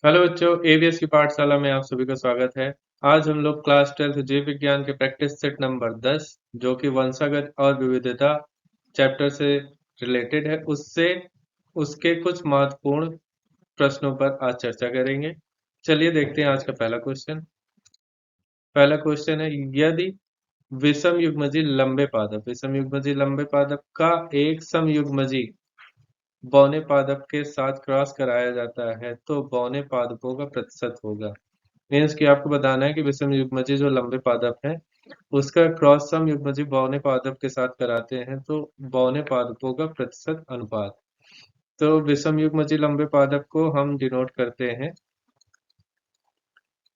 Hello बच्चों, ABS की पाठशाला में आप सभी का स्वागत है। आज हम लोग क्लास 12 जीव विज्ञान के प्रैक्टिस सेट नंबर 10 जो कि वंशागत और विविधता चैप्टर से रिलेटेड है उससे उसके कुछ महत्वपूर्ण प्रश्नों पर आज चर्चा करेंगे। चलिए देखते हैं आज का पहला क्वेश्चन। पहला क्वेश्चन है, यदि विषम युग्मजी लंबे पादप का एक समयुग्मजी बौने पादप के साथ क्रॉस कराया जाता है तो बौने पादपों का प्रतिशत होगा। मीन्स कि आपको बताना है कि विषम युग्मजी जो लंबे पादप है उसका क्रॉस सम युग्मजी बौने पादप के साथ कराते हैं तो बौने पादपों का प्रतिशत अनुपात। तो विषम युग्मजी लंबे पादप को हम डिनोट करते हैं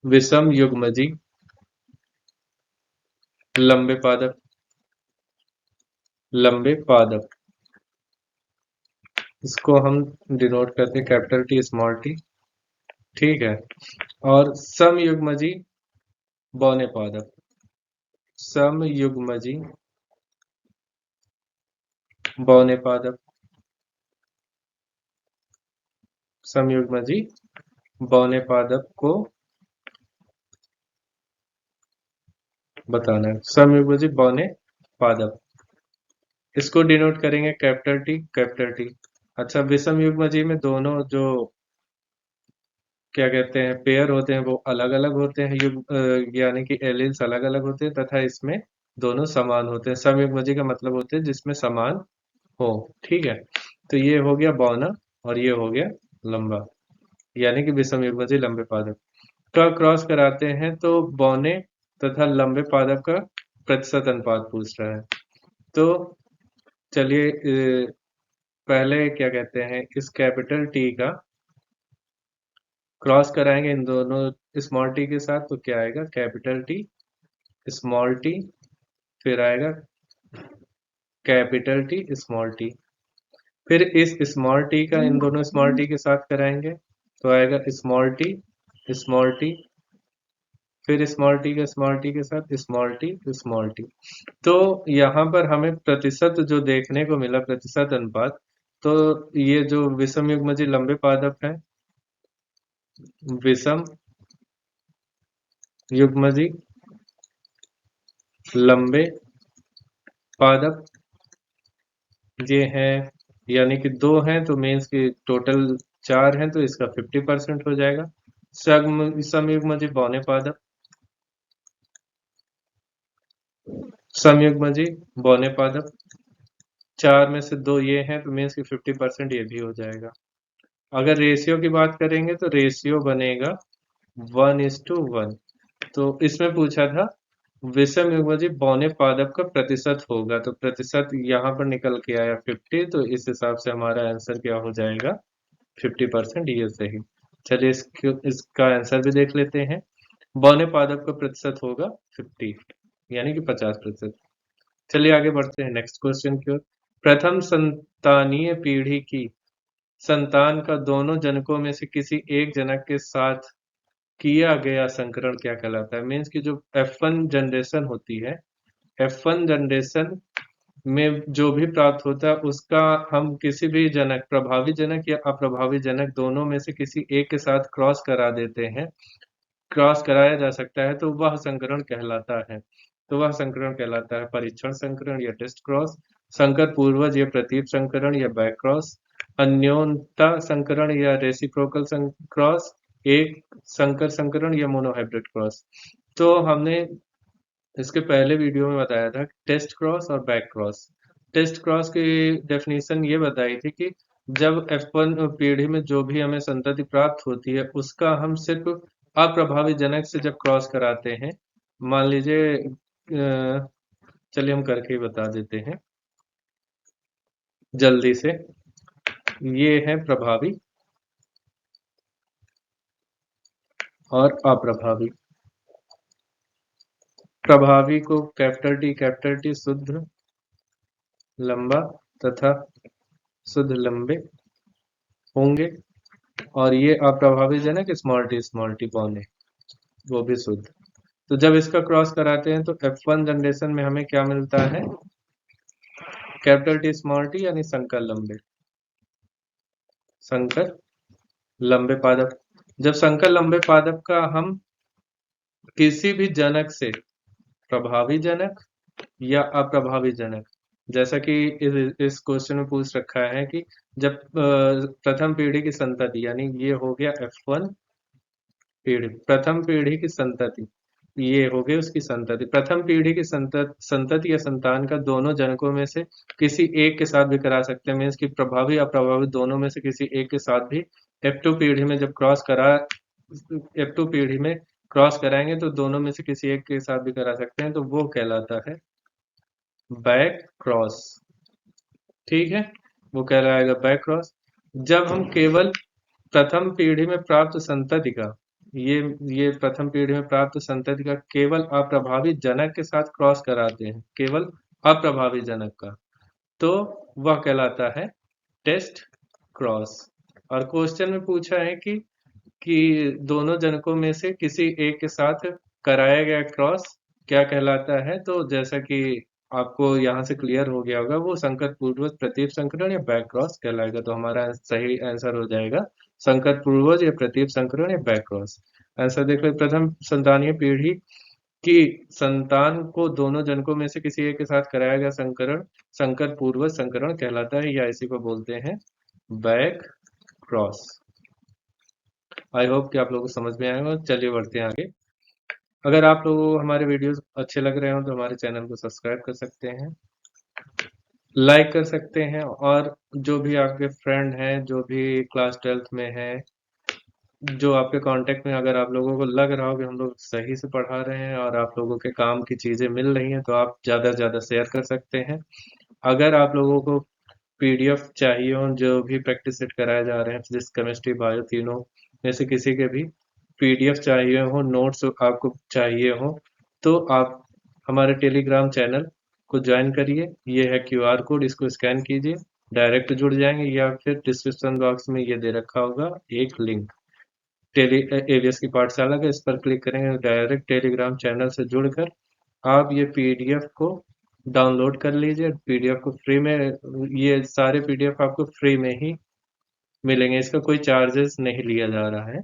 विषम युग्मजी लंबे पादप, इसको हम डिनोट करते हैं कैपिटल टी स्मॉल टी। ठीक है। और समयुग्मजी बौने पादप, समयुग्मजी बौने पादप, समयुग्मजी बौने पादप को बताना है। समयुग्मजी बौने पादप, इसको डिनोट करेंगे कैपिटल टी। अच्छा, विषम युग्मजी में दोनों जो क्या कहते हैं पेयर होते हैं वो अलग अलग होते हैं, यानी कि एलिल्स अलग अलग होते हैं तथा इसमें दोनों समान होते हैं। समयुग्मजी का मतलब होते हैं जिसमें समान हो। ठीक है। तो ये हो गया बौना और ये हो गया लंबा, यानी कि विषम युग्मजी लंबे पादप का क्रॉस कराते हैं तो बौने तथा लंबे पादप का प्रतिशत अनुपात पूछ रहा है। तो चलिए पहले क्या कहते हैं इस कैपिटल टी का क्रॉस कराएंगे इन दोनों स्मॉल टी के साथ तो क्या आएगा, कैपिटल टी स्मॉल टी, फिर आएगा कैपिटल टी स्मॉल टी। फिर इस स्मॉल टी का इन दोनों स्मॉल टी के साथ कराएंगे तो आएगा स्मॉल टी, फिर स्मॉल टी का स्मॉल टी के साथ स्मॉल टी। तो यहाँ पर हमें प्रतिशत जो देखने को मिला, प्रतिशत अनुपात, तो ये जो विषम युग्मजी लंबे पादप है, विषम युग्मजी लंबे पादप ये हैं, यानी कि दो हैं तो मीन्स की टोटल 4 हैं तो इसका 50% हो जाएगा। समयुग्मजी बौने पादप, समयुग्मजी बौने पादप 4 में से 2 ये हैं तो मीन्स की 50% ये भी हो जाएगा। अगर रेशियो की बात करेंगे तो रेशियो बनेगा 1:1। तो इसमें पूछा था विषम युग्मजी बौने पादप का प्रतिशत होगा तो प्रतिशत यहाँ पर निकल के आया 50, तो इस हिसाब से हमारा आंसर क्या हो जाएगा, 50%। ये सही। चलिए इसका आंसर भी देख लेते हैं। बौने पादप का प्रतिशत होगा 50, यानी कि 50%। चलिए आगे बढ़ते हैं नेक्स्ट क्वेश्चन की ओर। प्रथम संतानीय पीढ़ी की संतान का दोनों जनकों में से किसी एक जनक के साथ किया गया संकरण क्या कहलाता है। मीन्स की जो F1 जनरेशन होती है, F1 जनरेशन में जो भी प्राप्त होता है उसका हम किसी भी जनक, प्रभावी जनक या अप्रभावी जनक, दोनों में से किसी एक के साथ क्रॉस करा देते हैं, क्रॉस कराया जा सकता है तो वह संकरण कहलाता है। तो वह संकरण कहलाता है परीक्षण संकरण या टेस्ट क्रॉस, संकर पूर्वज या प्रतीप संकरण या बैक क्रॉस, अन्योन्यता संकरण या रेसिप्रोकल क्रॉस, एक संकर संकरण या मोनोहाइब्रिड क्रॉस। तो हमने इसके पहले वीडियो में बताया था टेस्ट क्रॉस और बैक क्रॉस। टेस्ट क्रॉस की डेफिनेशन ये बताई थी कि जब F1 पीढ़ी में जो भी हमें संतति प्राप्त होती है उसका हम सिर्फ अप्रभावी जनक से जब क्रॉस कराते हैं, मान लीजिए चलिए हम करके ही बता देते हैं जल्दी से। ये है प्रभावी और अप्रभावी। प्रभावी को कैपिटल टी शुद्ध लंबा तथा शुद्ध लंबे होंगे, और ये अप्रभावी जनक स्मॉल टी बौने, वो भी शुद्ध। तो जब इसका क्रॉस कराते हैं तो F1 जनरेशन में हमें क्या मिलता है, कैपिटल टी स्मॉल टी, यानी संकर लंबे पादप। जब संकर लंबे पादप का हम किसी भी जनक से, प्रभावी जनक या अप्रभावी जनक, जैसा कि इस क्वेश्चन में पूछ रखा है कि जब प्रथम पीढ़ी की संतति, यानी ये हो गया F1 पीढ़ी, प्रथम पीढ़ी की संतति, ये हो गई उसकी संतति, प्रथम पीढ़ी की संतति या संतान का दोनों जनकों में से किसी एक के साथ भी करा सकते हैं, मीन्स कि प्रभावी अप्रभावी दोनों में से किसी एक के साथ भी F2 पीढ़ी में जब F2 पीढ़ी में क्रॉस कराएंगे तो दोनों में से किसी एक के साथ भी करा सकते हैं, तो वो कहलाता है बैक क्रॉस। ठीक है, वो कहलाएगा बैक क्रॉस। जब हम केवल प्रथम पीढ़ी में प्राप्त संतति का, ये प्रथम पीढ़ी में प्राप्त संतति का केवल अप्रभावी जनक के साथ क्रॉस कराते हैं, केवल अप्रभावी जनक का, तो वह कहलाता है टेस्ट क्रॉस। और क्वेश्चन में पूछा है कि दोनों जनकों में से किसी एक के साथ कराया गया क्रॉस क्या कहलाता है, तो जैसा कि आपको यहाँ से क्लियर हो गया होगा, वो संकर पूर्वज प्रतीप संकरण या बैक क्रॉस कहलाएगा। तो हमारा सही आंसर हो जाएगा संकर पूर्वज या प्रतीप संकरण या बैक क्रॉस। आंसर देख लो, प्रथम संतानीय पीढ़ी की संतान को दोनों जनकों में से किसी एक के साथ कराया गया संकरण संकर पूर्वज संकरण कहलाता है, या इसी को बोलते हैं बैक क्रॉस। आई होप कि आप लोगों को समझ में आएगा। चलिए बढ़ते हैं आगे। अगर आप लोगों को हमारे वीडियोस अच्छे लग रहे हो तो हमारे चैनल को सब्सक्राइब कर सकते हैं, लाइक कर सकते हैं, और जो भी आपके फ्रेंड हैं, जो भी क्लास 12th में हैं, जो आपके कांटेक्ट में, अगर आप लोगों को लग रहा हो कि हम लोग सही से पढ़ा रहे हैं और आप लोगों के काम की चीज़ें मिल रही हैं, तो आप ज़्यादा से ज़्यादा शेयर कर सकते हैं। अगर आप लोगों को पीडीएफ चाहिए हो, जो भी प्रैक्टिस सेट कराए जा रहे हैं, फिजिक्स केमिस्ट्री बायो तीनों में से किसी के भी पीडीएफ चाहिए हो, नोट्स आपको चाहिए हो, तो आप हमारे टेलीग्राम चैनल को ज्वाइन करिए। ये है क्यूआर कोड, इसको स्कैन कीजिए, डायरेक्ट जुड़ जाएंगे, या फिर डिस्क्रिप्शन बॉक्स में ये दे रखा होगा एक लिंक टेली एवीएस की पाठशाला का, इस पर क्लिक करेंगे डायरेक्ट टेलीग्राम चैनल से जुड़कर आप ये पीडीएफ को डाउनलोड कर लीजिए। पीडीएफ को फ्री में, ये सारे पीडीएफ आपको फ्री में ही मिलेंगे, इसका कोई चार्जेस नहीं लिया जा रहा है।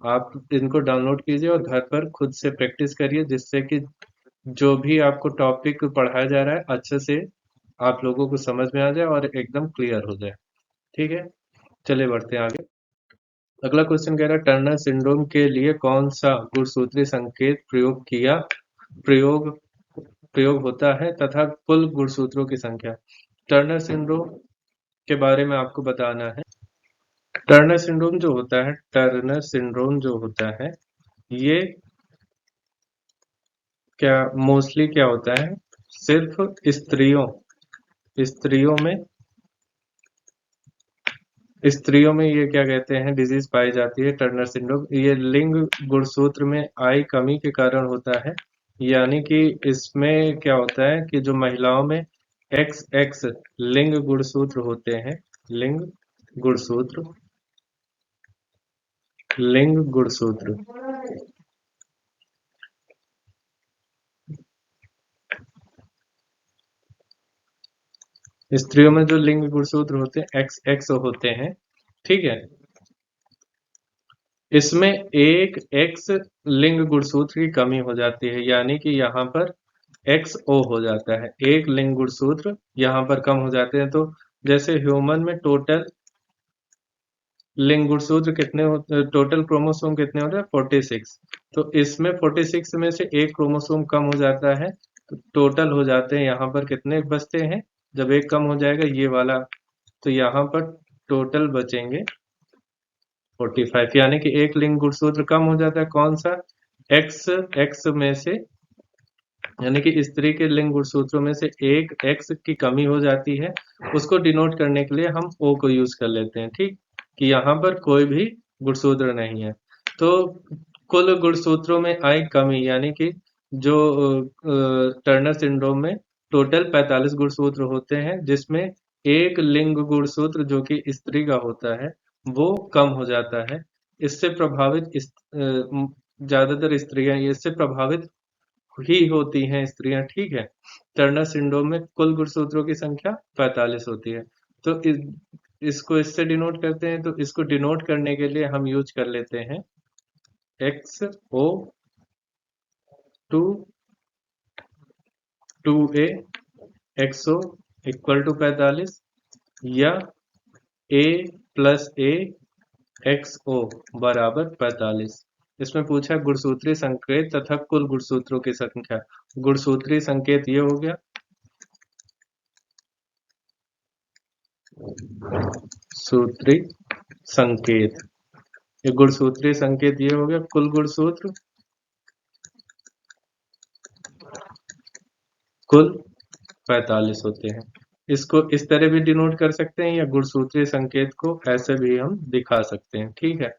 आप इनको डाउनलोड कीजिए और घर पर खुद से प्रैक्टिस करिए, जिससे कि जो भी आपको टॉपिक पढ़ाया जा रहा है अच्छे से आप लोगों को समझ में आ जाए और एकदम क्लियर हो जाए। ठीक है, चलिए बढ़ते हैं आगे। अगला क्वेश्चन कह रहा है टर्नर सिंड्रोम के लिए कौन सा गुणसूत्रीय संकेत प्रयोग प्रयोग होता है तथा कुल गुणसूत्रों की संख्या। टर्नर सिंड्रोम के बारे में आपको बताना है। टर्नर सिंड्रोम जो होता है, टर्नर सिंड्रोम जो होता है, ये क्या मोस्टली क्या होता है, सिर्फ स्त्रियों स्त्रियों में स्त्रियों में ये क्या कहते हैं डिजीज पाई जाती है टर्नर सिंड्रोम। ये लिंग गुणसूत्र में आई कमी के कारण होता है, यानी कि इसमें क्या होता है कि जो महिलाओं में एक्स एक्स लिंग गुणसूत्र होते हैं, लिंग गुणसूत्र लिंग गुणसूत्र स्त्रियों में जो लिंग गुणसूत्र होते हैं एक्स एक्स होते हैं, ठीक है, इसमें एक एक्स लिंग गुणसूत्र की कमी हो जाती है, यानी कि यहाँ पर एक्स ओ हो जाता है, एक लिंग गुणसूत्र यहाँ पर कम हो जाते हैं। तो जैसे ह्यूमन में टोटल लिंग गुणसूत्र कितने होते, टोटल क्रोमोसोम कितने होते हैं 46, तो इसमें 46 में से एक क्रोमोसोम कम हो जाता है, तो टोटल हो जाते हैं यहाँ पर कितने बचते हैं, जब एक कम हो जाएगा ये वाला, तो यहाँ पर टोटल बचेंगे 45, यानी कि एक लिंग गुणसूत्र कम हो जाता है, कौन सा, एक्स एक्स में से, यानी कि स्त्री के लिंग गुणसूत्रों में से एक एक्स की कमी हो जाती है। उसको डिनोट करने के लिए हम ओ को यूज कर लेते हैं, ठीक, कि यहाँ पर कोई भी गुणसूत्र नहीं है। तो कुल गुणसूत्रों में आई कमी, यानी कि जो टर्नर सिंड्रोम में टोटल 45 गुणसूत्र होते हैं, जिसमें एक लिंग गुणसूत्र जो कि स्त्री का होता है वो कम हो जाता है। इससे प्रभावित ज्यादातर स्त्रियां इससे प्रभावित ही होती हैं स्त्रियां, ठीक है। टर्नर सिंड्रोम में कुल गुणसूत्रों की संख्या 45 होती है। तो इसको इससे डिनोट करते हैं, तो इसको डिनोट करने के लिए हम यूज कर लेते हैं XO to 2A XO equal to 45 या A प्लस A XO बराबर 45। इसमें पूछा गुणसूत्रीय संकेत तथा कुल गुणसूत्रों की संख्या। गुणसूत्रीय संकेत ये हो गया, सूत्रीय संकेत, ये गुणसूत्रीय संकेत ये हो गया, कुल गुणसूत्र कुल 45 होते हैं। इसको इस तरह भी डिनोट कर सकते हैं या गुणसूत्रीय संकेत को ऐसे भी हम दिखा सकते हैं। ठीक है।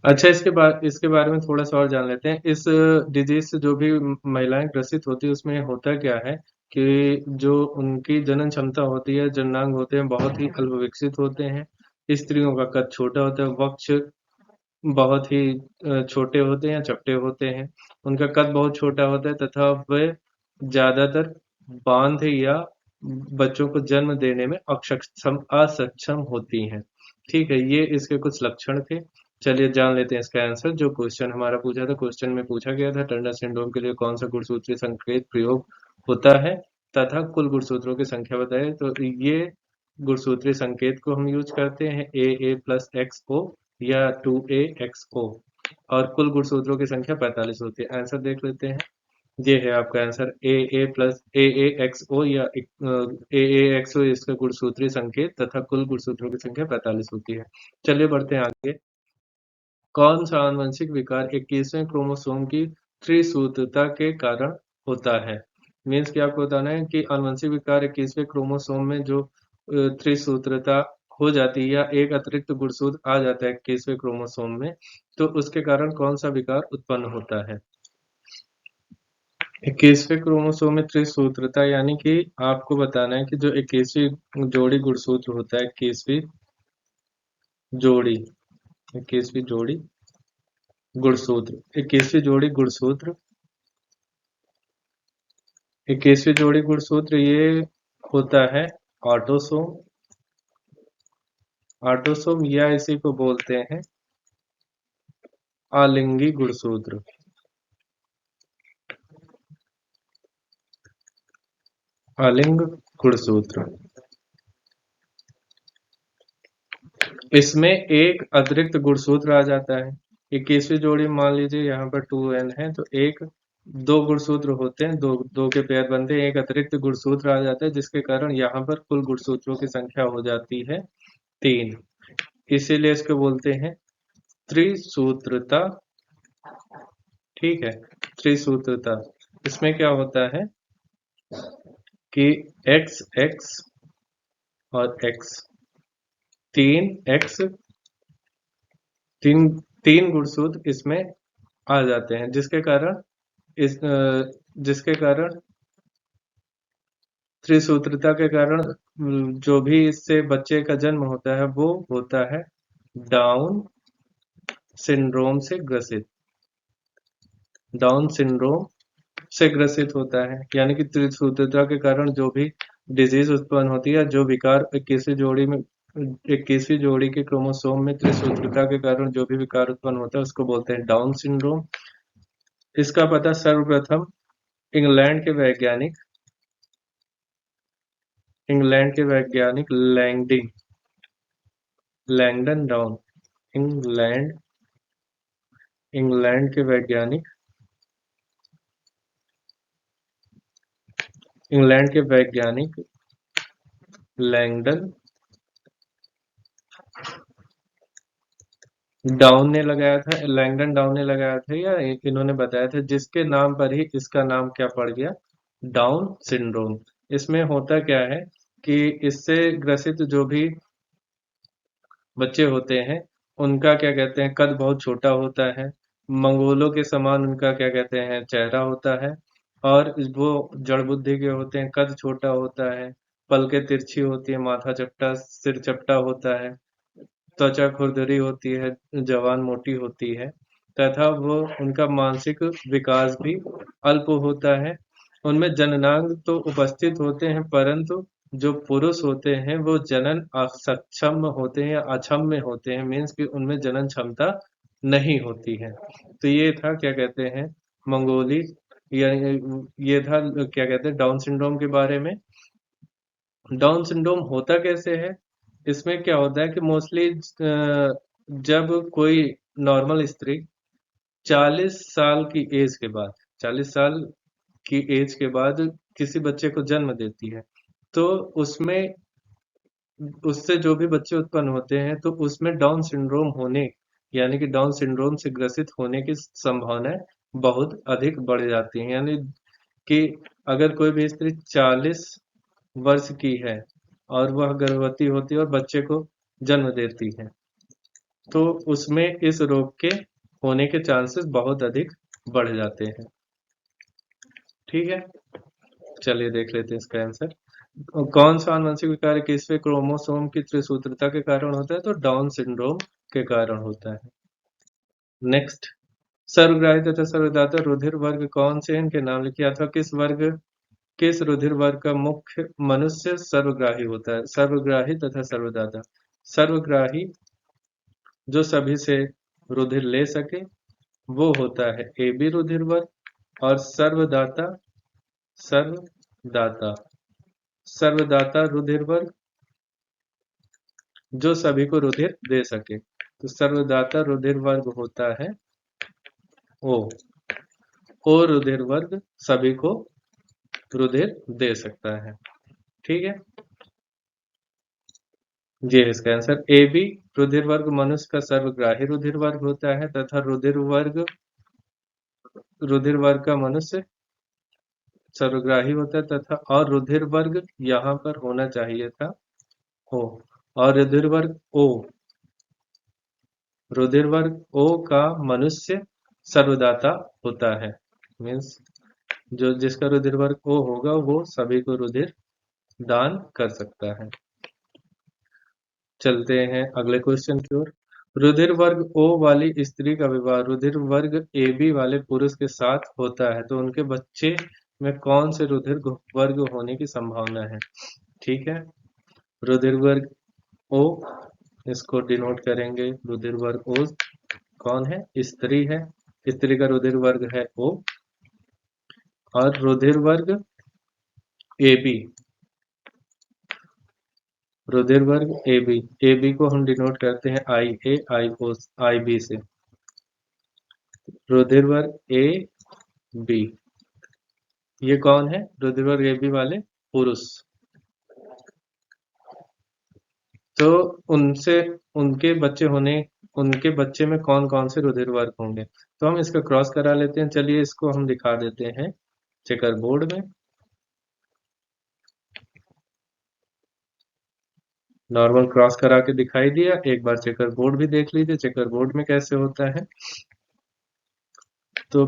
अच्छा, इसके बारे में थोड़ा सा और जान लेते हैं। इस डिजीज से जो भी महिलाएं ग्रसित होती है उसमें होता क्या है कि जो उनकी जनन क्षमता होती है, जननांग होते हैं, बहुत ही अल्प विकसित होते हैं। स्त्रियों का कद छोटा होता है, वक्ष बहुत ही छोटे होते हैं, चपटे होते हैं, उनका कद बहुत छोटा होता है तथा वे ज्यादातर बांध या बच्चों को जन्म देने में असक्षम होती हैं। ठीक है, ये इसके कुछ लक्षण थे। चलिए जान लेते हैं इसका आंसर। जो क्वेश्चन हमारा पूछा था, क्वेश्चन में पूछा गया था टर्नर सिंड्रोम के लिए कौन सा गुणसूत्रीय संकेत प्रयोग होता है तथा कुल गुणसूत्रों की संख्या बताए। तो ये गुणसूत्रीय संकेत को हम यूज करते हैं ए प्लस एक्स ओ या 2A XO, और कुल गुणसूत्रों की संख्या 45 होती है। आंसर देख लेते हैं। ये है आपका answer A plus A X O या ए एक्स ओ, इसका गुणसूत्रीय संकेत तथा कुल गुणसूत्रों की संख्या 45 होती है। चलिए बढ़ते हैं आगे। कौन सा आनुवंशिक विकार 21वें क्रोमोसोम की त्रिसूत्रता के कारण होता है? मीन्स कि आपको बताना है कि आनुवंशिक विकार 21वें क्रोमोसोम में जो त्रिसूत्रता हो जाती है या एक अतिरिक्त गुणसूत्र आ जाता है 21वें क्रोमोसोम में, तो उसके कारण कौन सा विकार उत्पन्न होता है? 21वें क्रोमोसोम में त्रिसूत्रता यानी कि आपको बताना है कि जो 21वीं जोड़ी गुणसूत्र होता है, जोड़ी 21वीं जोड़ी गुणसूत्र 21वीं जोड़ी गुणसूत्र 21वीं जोड़ी गुणसूत्र ये होता है ऑटोसोम। ऑटोसोम या इसी को बोलते हैं आलिंगी गुणसूत्र। आलिंग गुणसूत्र, इसमें एक अतिरिक्त गुणसूत्र आ जाता है। 21वीं जोड़ी मान लीजिए यहाँ पर 2N है, तो एक दो गुणसूत्र होते हैं, दो दो के पेयर बनते हैं, एक अतिरिक्त गुणसूत्र आ जाता है जिसके कारण यहाँ पर कुल गुणसूत्रों की संख्या हो जाती है 3। इसीलिए इसको बोलते हैं त्रिसूत्रता। ठीक है, त्रिसूत्रता। इसमें क्या होता है कि एक्स एक्स और एक्स, तीन तीन गुणसूत्र इसमें आ जाते हैं जिसके कारण त्रिसूत्रता के कारण जो भी इससे बच्चे का जन्म होता है वो होता है डाउन सिंड्रोम से ग्रसित। डाउन सिंड्रोम से ग्रसित होता है, यानी कि त्रिसूत्रता के कारण जो भी डिजीज उत्पन्न होती है, जो विकार 21वीं जोड़ी के क्रोमोसोम में त्रिसूत्रता के कारण जो भी विकार उत्पन्न होता है उसको बोलते हैं डाउन सिंड्रोम। इसका पता सर्वप्रथम इंग्लैंड के वैज्ञानिक लैंगडन डाउन, इंग्लैंड इंग्लैंड के वैज्ञानिक इंग्लैंड के वैज्ञानिक लैंगडन डाउन ने लगाया था, लैंगडन डाउन ने लगाया था या इन्होंने बताया था, जिसके नाम पर ही इसका नाम क्या पड़ गया, डाउन सिंड्रोम। इसमें होता क्या है कि इससे ग्रसित जो भी बच्चे होते हैं उनका क्या कहते हैं कद बहुत छोटा होता है, मंगोलों के समान उनका क्या कहते हैं चेहरा होता है, और वो जड़ बुद्धि के होते हैं, कद छोटा होता है, पलकें तिरछी होती है, माथा चपटा, सिर चपटा होता है, त्वचा खुरदरी होती है, जवान मोटी होती है, तथा वो उनका मानसिक विकास भी अल्प होता है। उनमें जननांग तो उपस्थित होते हैं परंतु जो पुरुष होते हैं वो जनन असक्षम होते हैं या अक्षम होते हैं, मीन्स कि उनमें जनन क्षमता नहीं होती है। तो ये था क्या कहते हैं मंगोली, या ये था क्या कहते हैं डाउन सिंड्रोम के बारे में। डाउन सिंड्रोम होता कैसे है? इसमें क्या होता है कि मोस्टली जब कोई नॉर्मल स्त्री 40 साल की एज के बाद, 40 साल की एज के बाद किसी बच्चे को जन्म देती है, तो उसमें उससे जो भी बच्चे उत्पन्न होते हैं तो उसमें डाउन सिंड्रोम होने, यानी कि डाउन सिंड्रोम से ग्रसित होने की संभावनाएं बहुत अधिक बढ़ जाती हैं। यानी कि अगर कोई भी स्त्री 40 वर्ष की है और वह गर्भवती होती है और बच्चे को जन्म देती है, तो उसमें इस रोग के होने के चांसेस बहुत अधिक बढ़ जाते हैं। ठीक है, चलिए देख लेते हैं इसका आंसर। कौन सा आनुवंशिक विकार 21वें क्रोमोसोम की त्रिसूत्रता के कारण होता है? तो डाउन सिंड्रोम के कारण होता है। नेक्स्ट, सर्वग्राही तथा सर्वदाता रुधिर वर्ग कौन से हैं? इनके नाम लिखिए। अथवा किस रुधिर वर्ग का मुख्य मनुष्य सर्वग्राही होता है? सर्वग्राही तथा सर्वदाता। सर्वग्राही जो सभी से रुधिर ले सके वो होता है ए बी रुधिर वर्ग, और सर्वदाता सर्वदाता सर्वदाता रुधिर वर्ग जो सभी को रुधिर दे सके। तो सर्वदाता रुधिर वर्ग होता है ओ। ओ रुधिर वर्ग सभी को रुधिर दे सकता है। ठीक है, ये है इसका आंसर। ए बी रुधिर वर्ग मनुष्य का सर्वग्राही रुधिर वर्ग होता है, तथा रुधिर वर्ग का मनुष्य सर्वग्राही होता है, तथा और रुधिर वर्ग यहाँ पर होना चाहिए था ओ, और रुधिर वर्ग ओ, रुधिर वर्ग ओ का मनुष्य सर्वदाता होता है। मीन्स जो जिसका रुधिर वर्ग ओ होगा वो सभी को रुधिर दान कर सकता है। चलते हैं अगले क्वेश्चन की ओर। रुधिर वर्ग ओ वाली स्त्री का विवाह रुधिर वर्ग ए बी वाले पुरुष के साथ होता है, तो उनके बच्चे में कौन से रुधिर वर्ग होने की संभावना है? ठीक है, रुधिर वर्ग ओ, इसको डिनोट करेंगे रुधिर वर्ग ओ। कौन है? स्त्री है, स्त्री का रुधिर वर्ग है ओ। और रुधिर वर्ग ए बी, रुधिर वर्ग ए बी, ए बी को हम डिनोट करते हैं आई ए आई ओ आई बी से। रुधिर वर्ग ए बी, ये कौन है? रुधिर वर्ग ए बी वाले पुरुष। तो उनसे उनके बच्चे में कौन कौन से रुधिर वर्ग होंगे? तो हम इसका क्रॉस करा लेते हैं। चलिए इसको हम दिखा देते हैं चेकर बोर्ड में। नॉर्मल क्रॉस करा के दिखाई दिया, एक बार चेकर बोर्ड भी देख लीजिए चेकर बोर्ड में कैसे होता है। तो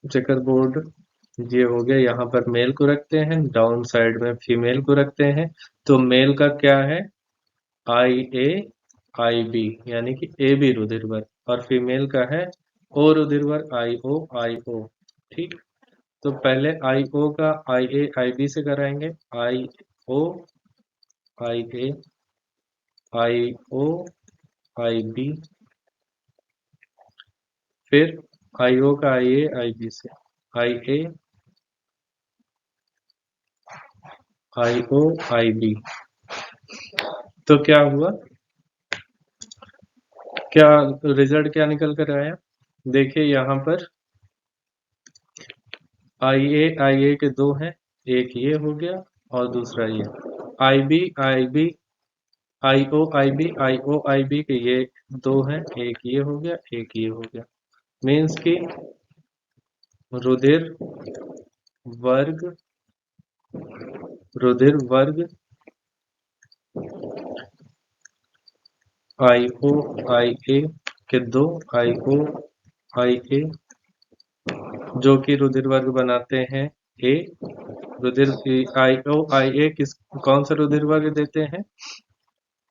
चेकर बोर्ड ये हो गया, यहाँ पर मेल को रखते हैं, डाउन साइड में फीमेल को रखते हैं। तो मेल का क्या है? आई ए आई बी, यानी कि ए बी रुधिर वर्ग, और फीमेल का है ओ रुधिर वर्ग आई ओ आई ओ। ठीक, तो पहले आई ओ का आई ए आई बी से कराएंगे। आई ओ आई ए आई ओ आई बी, फिर आई ओ का आई ए आई बी से आई ए आई ओ आई बी। तो क्या हुआ, क्या रिजल्ट क्या निकल कर आया? देखिए यहाँ पर आई ए के दो हैं, एक ये हो गया और दूसरा ये। आई बी आई बी के ये दो हैं, एक ये हो गया एक ये हो गया। मीन्स कि रुधिर वर्ग रुधिर वर्ग आई ओ आई ए के दो आई ओ आई ए जो कि रुधिर वर्ग बनाते हैं ए। रुधिर आई ओ आई ए किस कौन सा रुधिर वर्ग देते हैं?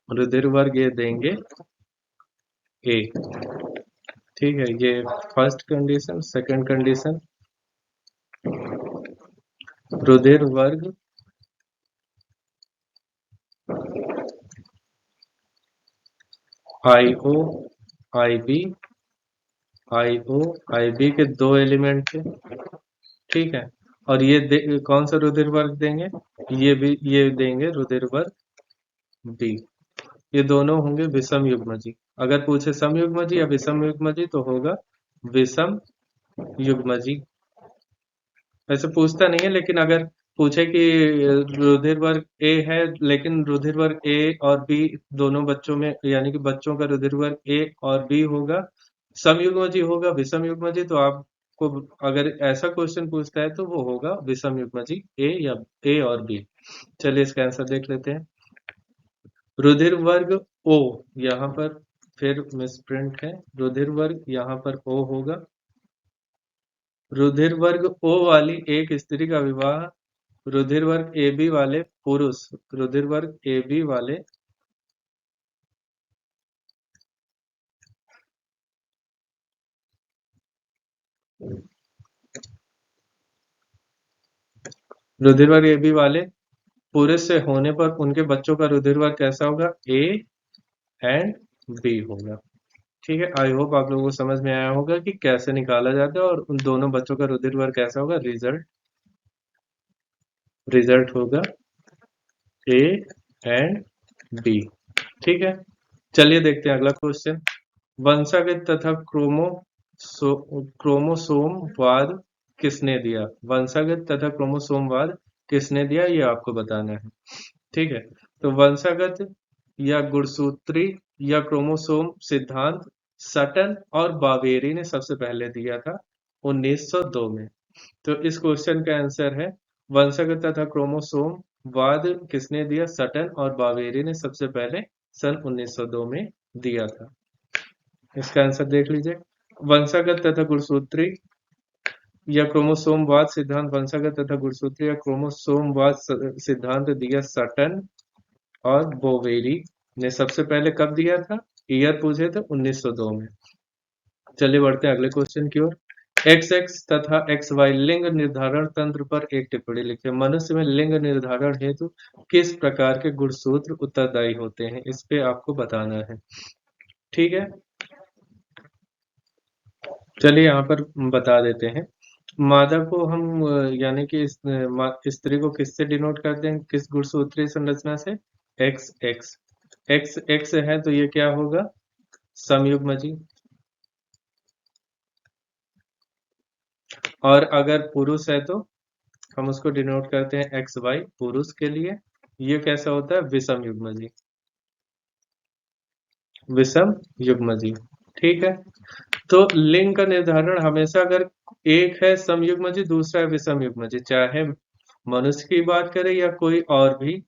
रुधिर वर्ग ये देंगे ए। ठीक है, ये फर्स्ट कंडीशन। सेकंड कंडीशन, रुधिर वर्ग आई ओ आई बी, आई ओ आई बी के दो एलिमेंट थे, ठीक है। और ये कौन सा रुधिर वर्ग देंगे, ये भी ये देंगे रुधिर वर्ग बी। ये दोनों होंगे विषम युग्मजी। अगर पूछे सम युग्मजी या विषम युग्मजी तो होगा विषम युग्मजी। वैसे पूछता नहीं है, लेकिन अगर पूछे कि रुधिर वर्ग ए है, लेकिन रुधिर वर्ग ए और बी दोनों बच्चों में, यानी कि बच्चों का रुधिर वर्ग ए और बी होगा, समयुग्मजी होगा विषम युग्मजी, तो आपको अगर ऐसा क्वेश्चन पूछता है तो वो होगा विषम युग्मजी, ए या ए और बी। चलिए इसका आंसर देख लेते हैं। रुधिर वर्ग ओ, यहाँ पर फिर मिसप्रिंट है, रुधिर वर्ग यहाँ पर ओ होगा। रुधिर वर्ग ओ वाली एक स्त्री का विवाह रुधिर वर्ग ए बी वाले पुरुष, रुधिर वर्ग ए बी वाले रुधिर वर्ग ए बी वाले पुरुष से होने पर उनके बच्चों का रुधिर वर्ग कैसा होगा, ए एंड बी होगा। ठीक है, आई होप आप लोगों को समझ में आया होगा कि कैसे निकाला जाता है और उन दोनों बच्चों का रुधिर वर्ग कैसा होगा। रिजल्ट रिजल्ट होगा ए एंड बी। ठीक है, चलिए देखते हैं अगला क्वेश्चन। वंशागत तथा क्रोमोसोमवाद किसने दिया, वंशागत तथा क्रोमोसोमवाद किसने दिया, ये आपको बताना है। ठीक है, तो वंशागत या गुणसूत्री या क्रोमोसोम सिद्धांत सटन और बावेरी ने सबसे पहले दिया था 1902 में। तो इस क्वेश्चन का आंसर है वंशागत तथा क्रोमोसोम वाद किसने दिया, सटन और बावेरी ने सबसे पहले सन 1902 में दिया था। इसका आंसर देख लीजिए। वंशागत तथा गुणसूत्री या क्रोमोसोमवाद सिद्धांत, वंशागत तथा गुणसूत्री या क्रोमोसोमवाद सिद्धांत दिया सटन और बोवेरी ने सबसे पहले कब दिया था, ईयर पूछे थे 1902 में। चलिए बढ़ते हैं अगले क्वेश्चन की ओर। एक्स एक्स तथा एक्स वाई लिंग निर्धारण तंत्र पर एक टिप्पणी लिखिए। मनुष्य में लिंग निर्धारण हेतु किस प्रकार के गुणसूत्र उत्तरदायी होते हैं, इस पे आपको बताना है। ठीक है, चलिए यहाँ पर बता देते हैं। मादा को हम यानी कि स्त्री को किससे डिनोट करते हैं, किस गुणसूत्रीय संरचना से, एक्स एक्स। एक्स एक्स है तो ये क्या होगा, समयुग्मजी। और अगर पुरुष है तो हम उसको डिनोट करते हैं एक्स वाई, पुरुष के लिए ये कैसा होता है, विषम युग्मजी, विषम युग्मजी। ठीक है, तो लिंग का निर्धारण हमेशा अगर एक है समयुग्मजी दूसरा है विषम युग्मजी, चाहे मनुष्य की बात करें या कोई और भी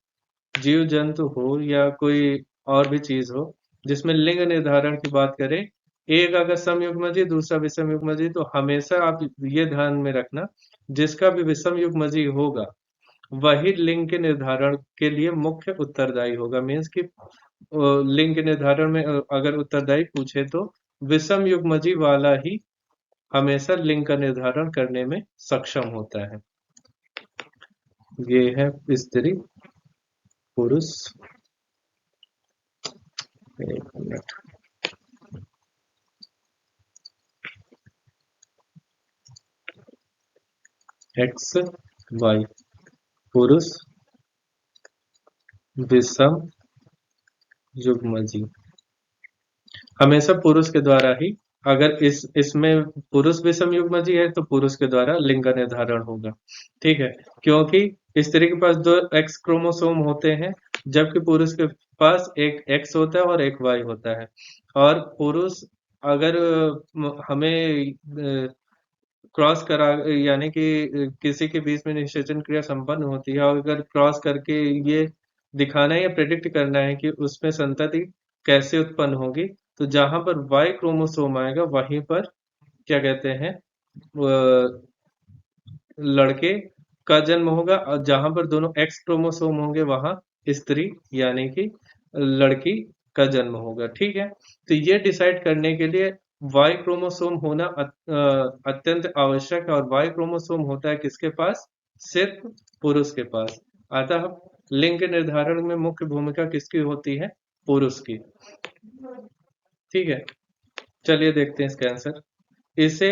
जीव जंतु हो या कोई और भी चीज हो, जिसमें लिंग निर्धारण की बात करें, एक अगर समयुग्मजी दूसरा विषम युग्मजी, तो हमेशा आप ये ध्यान में रखना जिसका भी विषम युग्मजी होगा वही लिंग के निर्धारण के लिए मुख्य उत्तरदायी होगा। मीन्स कि लिंग के निर्धारण में अगर उत्तरदायी पूछे तो विषम युग्मजी वाला ही हमेशा लिंग का निर्धारण करने में सक्षम होता है। ये है स्त्री पुरुष, एक मिनट, एक्स वाई पुरुष विषम युग्मजी हमेशा पुरुष के द्वारा ही, अगर इसमें पुरुष विषम युग्मजी है तो पुरुष के द्वारा लिंग का निर्धारण होगा। ठीक है, क्योंकि स्त्री के पास दो एक्स क्रोमोसोम होते हैं जबकि पुरुष के पास एक एक्स होता है और एक वाई होता है। और पुरुष अगर हमें क्रॉस करा, यानी कि किसी के बीच में निषेचन क्रिया संपन्न होती है और अगर क्रॉस करके ये दिखाना है या प्रेडिक्ट करना है कि उसमें संतति कैसे उत्पन्न होगी, तो जहां पर वाई क्रोमोसोम आएगा वहीं पर क्या कहते हैं, लड़के का जन्म होगा, और जहां पर दोनों एक्स क्रोमोसोम होंगे वहां स्त्री यानी कि लड़की का जन्म होगा। ठीक है, तो ये डिसाइड करने के लिए वाई क्रोमोसोम होना अत्यंत आवश्यक है, और वाई क्रोमोसोम होता है किसके पास, सिर्फ पुरुष के पास। अतः लिंग के निर्धारण में मुख्य भूमिका किसकी होती है, पुरुष की। ठीक है, चलिए देखते हैं इसका आंसर। इसे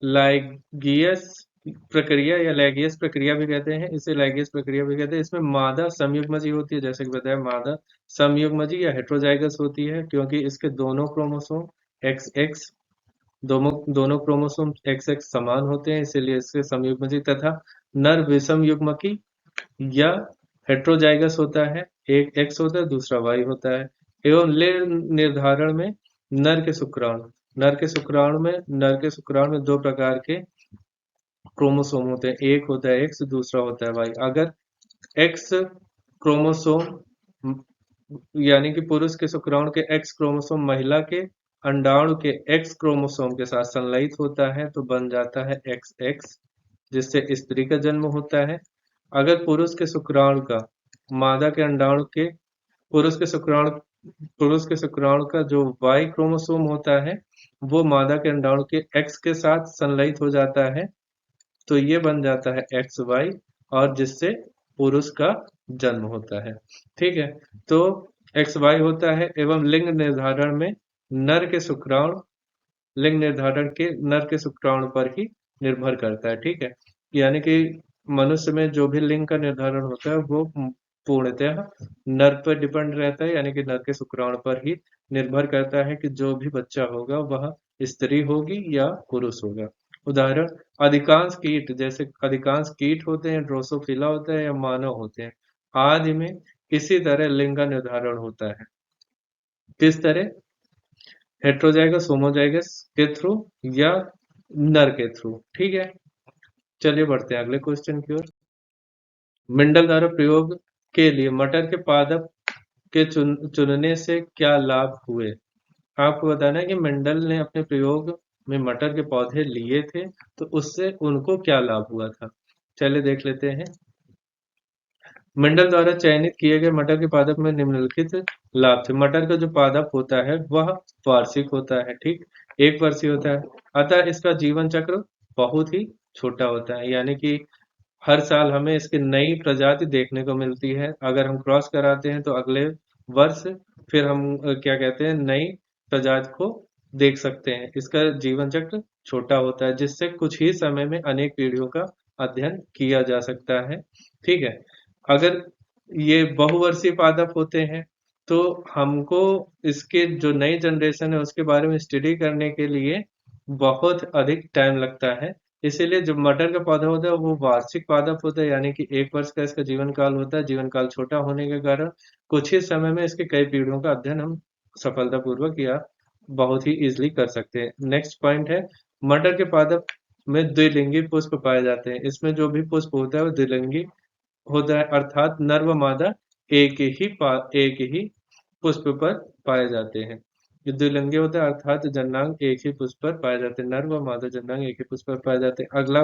लाइगियस प्रक्रिया या लैगियस प्रक्रिया भी कहते हैं, इसे लैगियस प्रक्रिया भी कहते हैं। इसमें मादा समयुग्मजी होती है, जैसे कि बताया मादा समयुग्मजी या हेट्रोजाइगस होती है, क्योंकि इसके दोनों क्रोमोसोम एक्स एक्स दोनों दोनों क्रोमोसोम एक्स एक्स समान होते हैं, इसीलिए इसके समयुग्मजी। तथा नर विषम युग्मकी या हेट्रोजाइगस होता है, एक एक्स होता है दूसरा वाई होता है। एवं लिंग निर्धारण में नर के शुक्राणु नर के शुक्राणु में दो प्रकार के क्रोमोसोम होते हैं, एक होता है एक्स दूसरा होता है वाई। अगर एक्स क्रोमोसोम यानी कि पुरुष के शुक्राणु के एक्स क्रोमोसोम महिला के अंडाणु के एक्स क्रोमोसोम के साथ संलयित होता है तो बन जाता है एक्स एक्स, जिससे स्त्री का जन्म होता है। अगर मादा के अंडाणु के पुरुष के शुक्राणु पुरुष के शुक्राणु का जो वाई क्रोमोसोम होता है वो मादा के अंडाणु के एक्स के साथ संलयित हो जाता है तो ये बन जाता है एक्स वाई, और जिससे पुरुष का जन्म होता है। ठीक है, तो एक्स वाई होता है। एवं लिंग निर्धारण में नर के शुक्राणु लिंग निर्धारण के नर के शुक्राणु पर ही निर्भर करता है। ठीक है, यानी कि मनुष्य में जो भी लिंग का निर्धारण होता है वो पूर्णतः नर पर डिपेंड रहता है, यानी कि नर के शुक्राणु पर ही निर्भर करता है कि जो भी बच्चा होगा वह स्त्री होगी या पुरुष होगा। उदाहरण, अधिकांश कीट, जैसे अधिकांश कीट होते हैं, ड्रोसोफिला होता है या मानव होते हैं, आदि में इसी तरह लिंग का निर्धारण होता है। किस तरह? हेट्रोजाइगस होमोजाइगस के थ्रू या नर के थ्रू। ठीक है, चलिए बढ़ते हैं अगले क्वेश्चन की ओर। मेंडल द्वारा प्रयोग के लिए मटर के पादप के चुनने से क्या लाभ हुए? आपको बताना है कि मेंडल ने अपने प्रयोग में मटर के पौधे लिए थे तो उससे उनको क्या लाभ हुआ था। चलिए देख लेते हैं। मेंडल द्वारा चयनित किए गए मटर के पादप में निम्नलिखित लाभ थे। मटर का जो पादप होता है वह वार्षिक होता है, ठीक, एक वर्षीय होता है, अतः इसका जीवन चक्र बहुत ही छोटा होता है, यानी कि हर साल हमें इसकी नई प्रजाति देखने को मिलती है। अगर हम क्रॉस कराते हैं तो अगले वर्ष फिर हम क्या कहते हैं, नई प्रजाति को देख सकते हैं। इसका जीवन चक्र छोटा होता है, जिससे कुछ ही समय में अनेक पीढ़ियों का अध्ययन किया जा सकता है। ठीक है, अगर ये बहुवर्षीय पादप होते हैं तो हमको इसके जो नई जनरेशन है उसके बारे में स्टडी करने के लिए बहुत अधिक टाइम लगता है। इसीलिए जो मटर का पौधा होता है वो वार्षिक पादप होता है, यानी कि एक वर्ष का इसका जीवन काल होता है। जीवन काल छोटा होने के कारण कुछ ही समय में इसके कई पीढ़ियों का अध्ययन हम सफलतापूर्वक या बहुत ही इजिली कर सकते हैं। नेक्स्ट पॉइंट है, मटर के पादप में द्विलिंगी पुष्प पाए जाते हैं। इसमें जो भी पुष्प होता है वो द्विलिंगी होता है, अर्थात नर व मादा एक ही पुष्प पर पाए जाते हैं। ये द्विलिंगी होता है अर्थात जननांग एक ही पुष्प पर पाए जाते हैं, नर व मादा जननांग एक ही पुष्प पर पाए जाते हैं। अगला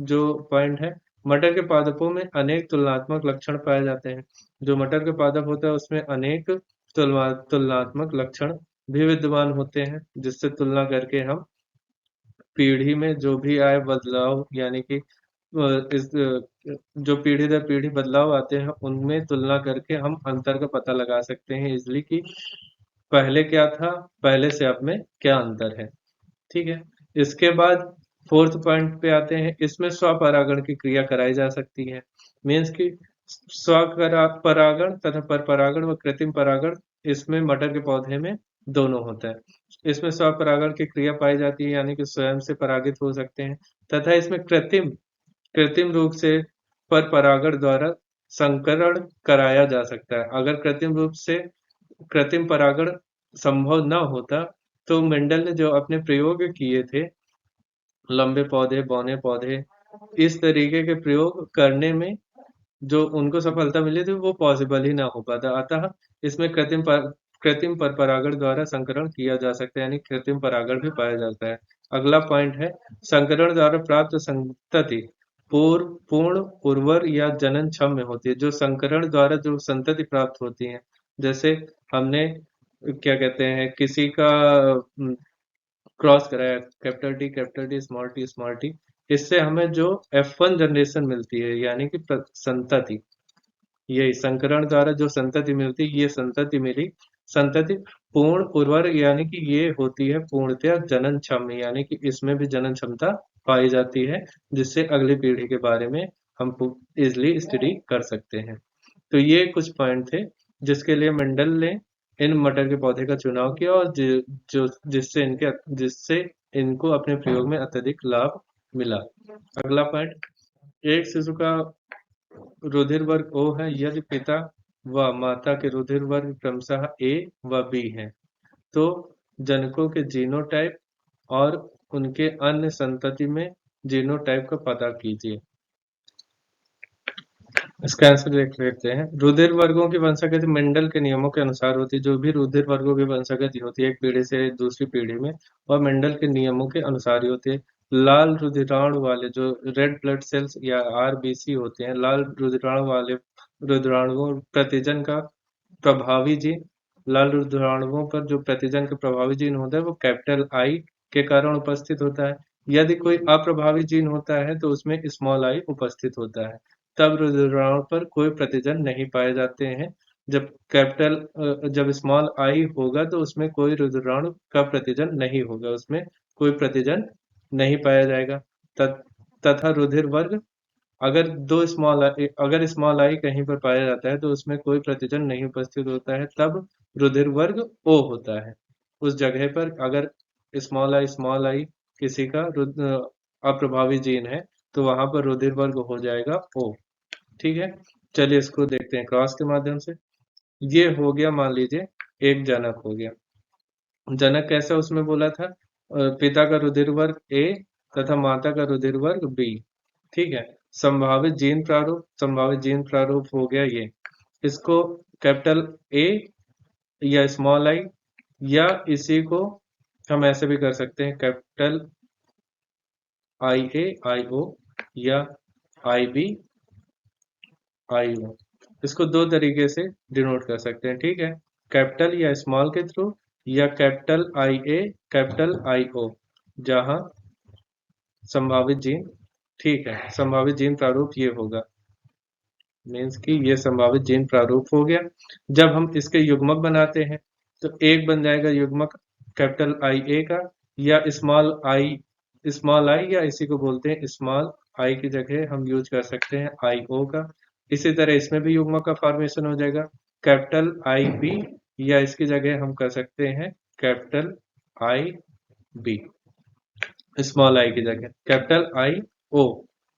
जो पॉइंट है, मटर के पादपों में अनेक तुलनात्मक लक्षण पाए जाते हैं। जो मटर के पादप होता है उसमें अनेक तुलनात्मक लक्षण भी विद्यमान होते हैं, जिससे तुलना करके हम पीढ़ी में जो भी आए बदलाव, यानी कि इस जो पीढ़ी दर पीढ़ी बदलाव आते हैं उनमें तुलना करके हम अंतर का पता लगा सकते हैं इजली कि पहले क्या था, पहले से अब में क्या अंतर है। ठीक है, इसके बाद फोर्थ पॉइंट पे आते हैं। इसमें स्वपरागण की क्रिया कराई जा सकती है, मीन्स कि परागण तथा पर परागण व कृत्रिम परागण इसमें मटर के पौधे में दोनों होता है। इसमें स्वपरागण की क्रिया पाई जाती है, यानी कि स्वयं से परागित हो सकते हैं, तथा इसमें कृत्रिम कृत्रिम रूप से पर परागण द्वारा संकरण कराया जा सकता है। अगर कृत्रिम रूप से कृत्रिम परागण संभव न होता तो मेंडल ने जो अपने प्रयोग किए थे, लंबे पौधे बौने पौधे, इस तरीके के प्रयोग करने में जो उनको सफलता मिली थी वो पॉसिबल ही ना हो पाता। अतः इसमें कृत्रिम पर परागण द्वारा संकरण किया जा सकता है, यानी कृत्रिम परागण भी पाया जाता है। अगला पॉइंट है, संकरण द्वारा प्राप्त संतति पूर्ण उर्वर या जनन क्षम में होती है। जो संकरण द्वारा जो संतति प्राप्त होती है, जैसे हमने क्या कहते हैं किसी का क्रॉस कराया, कैपिटल टी स्मॉल टी, इससे हमें जो F1 जनरेशन मिलती है, यानी कि संतति, यही संकरण द्वारा जो संतति मिलती है, ये संतति मिली। संतति पूर्ण उर्वर यानी कि ये होती है पूर्णतया जनन क्षम, यानी कि इसमें भी जनन क्षमता पाई जाती है, जिससे अगली पीढ़ी के बारे में हम इजिली स्टडी कर सकते हैं। तो ये कुछ पॉइंट थे जिसके लिए मेंडल ने इन मटर के पौधे का चुनाव किया, और जो जिससे इनको अपने प्रयोग में अत्यधिक लाभ मिला। अगला पॉइंट, एक शिशु का रुधिर वर्ग O है यदि पिता व माता के रुधिर वर्ग क्रमशः A व B हैं, तो जनकों के जीनोटाइप और उनके अन्य संतति में जीनोटाइप का पता कीजिए। इसका आंसर देख लेते हैं। रुधिर वर्गों की वंशागति मेंडल के नियमों के अनुसार होती है। जो भी रुधिर वर्गों की वंशागति होती है एक पीढ़ी से दूसरी पीढ़ी में, वह मेंडल के नियमों के अनुसार ही होती है। लाल रुधिराणु वाले जो रेड ब्लड सेल्स या आरबीसी होते हैं, लाल रुधिराणु वाले रुधिराणुओं प्रतिजन का प्रभावी जीन, लाल रुधिराणुओं पर जो प्रतिजन के प्रभावी जीन होता है वो कैपिटल आई के कारण उपस्थित होता है। यदि कोई अप्रभावी जीन होता है तो उसमें स्मॉल आई उपस्थित होता है। तब रुधिराणु पर कोई प्रतिजन नहीं पाए जाते हैं। जब स्मॉल आई होगा तो उसमें कोई रुधिराणु का प्रतिजन नहीं होगा, उसमें कोई प्रतिजन नहीं पाया जाएगा। तथा रुधिर वर्ग, अगर स्मॉल आई कहीं पर पाया जाता है तो उसमें कोई प्रतिजन नहीं उपस्थित होता है, तब रुधिर वर्ग O होता है। उस जगह पर अगर स्मॉल आई किसी का अप्रभावी जीन है तो वहां पर रुधिर वर्ग हो जाएगा O। ठीक है, चलिए इसको देखते हैं क्रॉस के माध्यम से। ये हो गया, मान लीजिए एक जनक हो गया। जनक कैसा उसमें बोला था, पिता का रुधिर वर्ग A तथा माता का रुधिर वर्ग B। ठीक है, संभावित जीन प्रारूप हो गया ये। इसको कैपिटल A या स्मॉल आई, या इसी को हम ऐसे भी कर सकते हैं कैपिटल IA, IO या IB, IO। इसको दो तरीके से डिनोट कर सकते हैं। ठीक है, कैपिटल या स्मॉल के थ्रू, या कैपिटल IA कैपिटल IO, जहां संभावित जीन, ठीक है, संभावित जीन प्रारूप ये होगा, मीन्स कि ये संभावित जीन प्रारूप हो गया। जब हम इसके युग्मक बनाते हैं तो एक बन जाएगा युग्मक कैपिटल IA का, या स्मॉल आई या इसी को बोलते हैं स्मॉल आई की जगह हम यूज कर सकते हैं IO का। इसी तरह इसमें भी युग्मक का फॉर्मेशन हो जाएगा कैपिटल IB, या इसकी जगह हम कर सकते हैं कैपिटल IB, स्मॉल आई की जगह कैपिटल IO,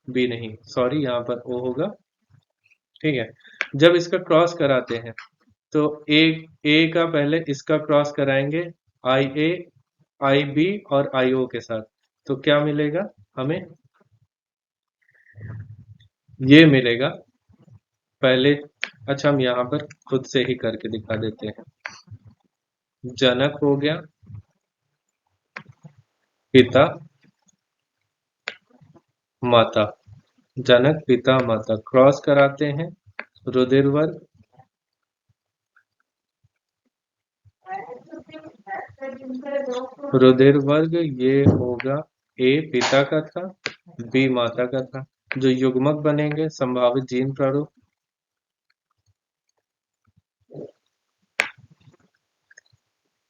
B नहीं, सॉरी, यहाँ पर O होगा। ठीक है, जब इसका क्रॉस कराते हैं तो ए का पहले इसका क्रॉस कराएंगे IA, IB और IO के साथ, तो क्या मिलेगा हमें, ये मिलेगा पहले। अच्छा, हम यहाँ पर खुद से ही करके दिखा देते हैं। जनक हो गया, पिता माता, जनक पिता माता, क्रॉस कराते हैं रुधिर वर्ग, ये होगा A पिता का था, B माता का था। जो युग्मक बनेंगे संभावित जीन प्रारूप,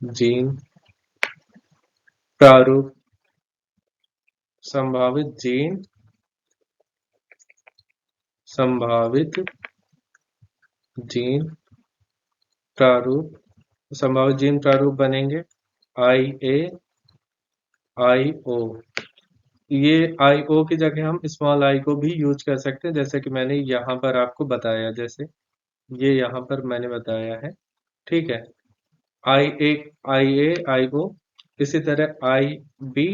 जीन प्रारूप, संभावित जीन प्रारूप, संभावित जीन प्रारूप बनेंगे IA, IO। ये IO की जगह हम स्मॉल आई को भी यूज कर सकते हैं, जैसे कि मैंने यहाँ पर आपको बताया, जैसे ये यहाँ पर मैंने बताया है। ठीक है, IA, IO, इसी तरह IB,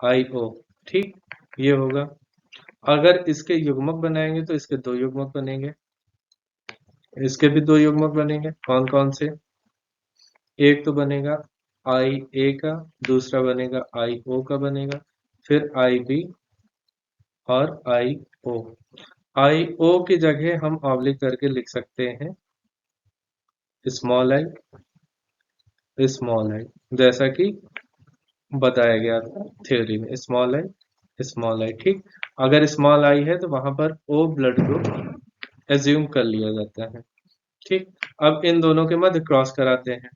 IO। ठीक, ये होगा। अगर इसके युग्मक बनाएंगे तो इसके दो युग्मक बनेंगे, इसके भी दो युग्मक बनेंगे। कौन कौन से, एक तो बनेगा IA का, दूसरा बनेगा IO का बनेगा, फिर IB और IO। IO की जगह हम ऑब्लिक करके लिख सकते हैं स्मॉल आई, जैसा कि बताया गया था थ्योरी में, स्मॉल आई। ठीक, अगर स्मॉल आई है तो वहां पर O ब्लड ग्रुप एज्यूम कर लिया जाता है। ठीक, अब इन दोनों के मध्य क्रॉस कराते हैं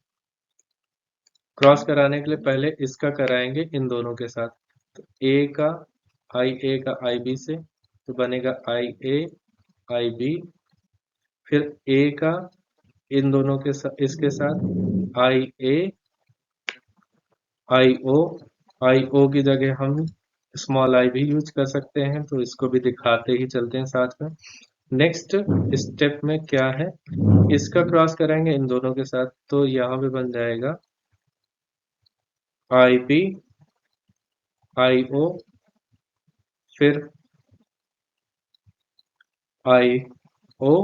क्रॉस कराने के लिए पहले इसका कराएंगे इन दोनों के साथ। तो ए का आई बी से तो बनेगा आई ए आई बी, फिर ए का इन दोनों के साथ इसके साथ आई ए आई ओ की जगह हम स्मॉल आई भी यूज कर सकते हैं, तो इसको भी दिखाते ही चलते हैं साथ में। नेक्स्ट स्टेप में क्या है, इसका क्रॉस कराएंगे इन दोनों के साथ, तो यहाँ पे बन जाएगा आई बी आई ओ, फिर आई ओ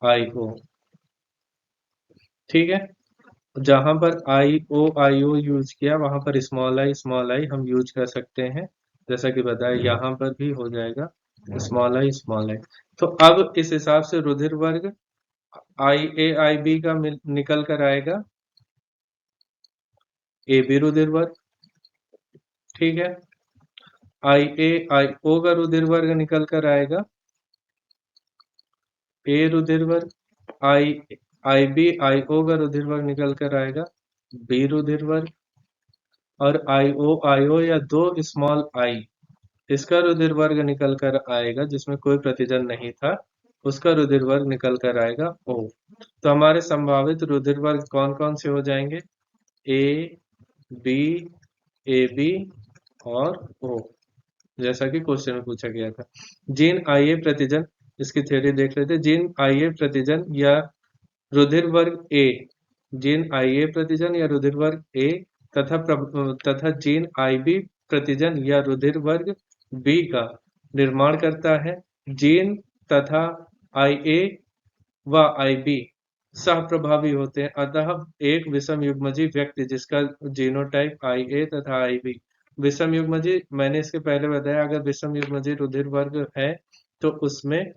आई ओ। ठीक है, जहां पर आई ओ यूज किया वहां पर स्मॉल आई हम यूज कर सकते हैं, जैसा कि बताया यहाँ पर भी हो जाएगा स्मॉल आई। तो अब इस हिसाब से रुधिर वर्ग आई बी का निकल कर आएगा ए बी रुधिर वर्ग। ठीक है, आई ओ का रुधिर वर्ग निकल कर आएगा ए रुधिर वर्ग, आई बी आई ओ का रुधिर वर्ग निकल कर आएगा बी रुधिर वर्ग, और आई ओ या दो स्मॉल आई इसका रुधिर वर्ग निकल कर आएगा जिसमें कोई प्रतिजन नहीं था, उसका रुधिर वर्ग निकल कर आएगा ओ। तो हमारे संभावित रुधिर वर्ग कौन कौन से हो जाएंगे, ए बी ए बी और ओ, जैसा कि क्वेश्चन में पूछा गया था। जीन आईए प्रतिजन, इसकी थ्योरी देख लेते हैं। जीन आईए प्रतिजन या रुधिर वर्ग ए, जीन आईए प्रतिजन या रुधिर वर्ग ए तथा जीन आईबी प्रतिजन या रुधिर वर्ग बी का निर्माण करता है। जीन तथा आईए व आईबी सह प्रभावी होते हैं, अतः एक विषम युग्मजी व्यक्ति जिसका जीनोटाइप आईए तथा आईबी विषम युग्मजी, मैंने इसके पहले बताया अगर विषम युग्मजी रुधिर वर्ग है तो उसमें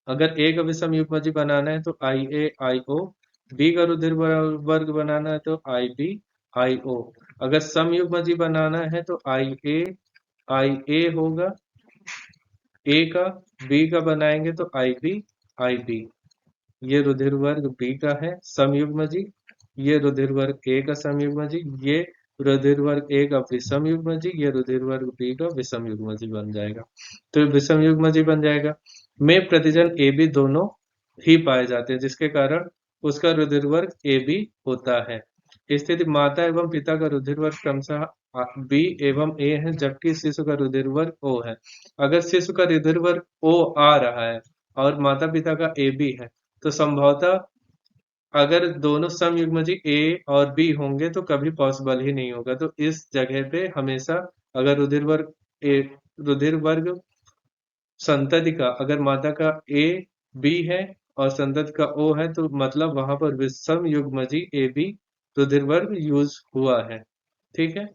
अगर एक विषम युग्मजी बनाना है तो आई ए आई ओ, बी का रुधिर वर्ग बनाना है तो आई बी आई ओ, अगर सम युग्मजी बनाना है तो आई ए होगा ए का, बी का बनाएंगे तो आई बी। ये रुधिर वर्ग बी का है समयुग्मजी, ये रुधिर वर्ग ए का समयुग्मजी, ये रुधिर वर्ग ए का विषम युग्मजी, ये रुधिर वर्ग बी का विषम युग्मजी बन जाएगा। तो विषम युग्मजी बन जाएगा में प्रतिजन ए बी दोनों ही पाए जाते हैं, जिसके कारण उसका रुधिर वर्ग ए बी होता है। स्थिति माता एवं पिता का रुधिर वर्ग क्रमशः बी एवं ए है, जबकि शिशु का रुधिर वर्ग ओ है। अगर शिशु का रुधिर वर्ग ओ आ रहा है और माता पिता का ए बी है, तो संभवतः अगर दोनों समयुग्मजी ए और बी होंगे तो कभी पॉसिबल ही नहीं होगा। तो इस जगह पे हमेशा अगर रुधिर वर्ग संतति का अगर माता का ए बी है और संतति का ओ है तो मतलब वहां पर विषम युग्मजी ए बी रुधिर वर्ग यूज हुआ है। ठीक है,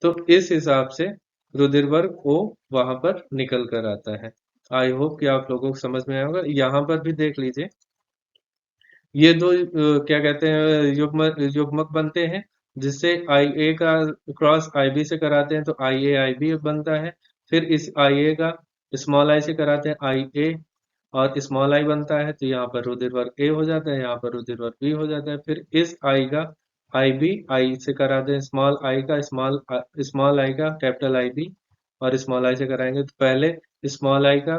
तो इस हिसाब से रुधिर वर्ग ओ वहां पर निकल कर आता है। आई होप कि आप लोगों को समझ में आया होगा। यहाँ पर भी देख लीजिए, ये दो क्या कहते हैं युग्मक बनते हैं, जिससे आई ए का क्रॉस आई बी से कराते हैं तो आई बी बनता है। फिर इस आई ए का स्मॉल आई से कराते हैं आई ए और स्मॉल आई बनता है, तो यहाँ पर रुधिर वर्ग ए हो जाता है, यहाँ पर रुधिर वर्ग बी हो जाता है। फिर इस आई का आई बी आई से कराते हैं, स्मॉल आई का कैपिटल आई बी और स्मॉल आई से कराएंगे, तो पहले स्मॉल आई का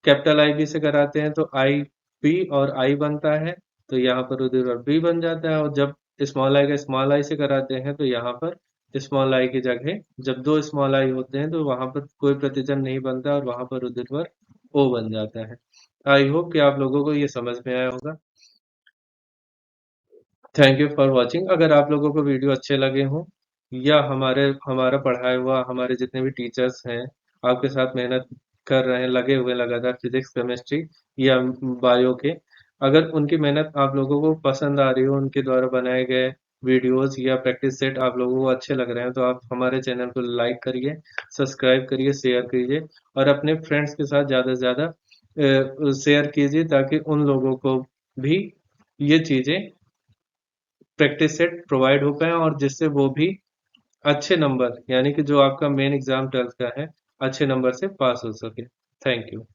कैपिटल आई बी से कराते हैं तो आई बी और आई बनता है, तो यहाँ पर रुधिर वर्ग बी बन जाता है। और जब स्मॉल आई का स्मॉल आई से कराते हैं तो यहाँ पर स्मॉल आई की जगह जब दो स्मॉल आई होते हैं तो वहां पर कोई प्रतिजन नहीं बनता और वहां पर रुधिर वर्ग ओ बन जाता है। आई होप कि आप लोगों को ये समझ में आया होगा। Thank you for watching. अगर आप लोगों को वीडियो अच्छे लगे हों या हमारा पढ़ाया हुआ हमारे जितने भी टीचर्स हैं आपके साथ मेहनत कर रहे हैं, लगे हुए लगातार फिजिक्स केमिस्ट्री या बायो के, अगर उनकी मेहनत आप लोगों को पसंद आ रही हो, उनके द्वारा बनाए गए वीडियोस या प्रैक्टिस सेट आप लोगों को अच्छे लग रहे हैं, तो आप हमारे चैनल को लाइक करिए, सब्सक्राइब करिए, शेयर कीजिए और अपने फ्रेंड्स के साथ ज़्यादा से ज़्यादा शेयर कीजिए ताकि उन लोगों को भी ये चीज़ें प्रैक्टिस सेट प्रोवाइड हो पाए और जिससे वो भी अच्छे नंबर यानी कि जो आपका मेन एग्जाम 12th का है अच्छे नंबर से पास हो सके। Thank you.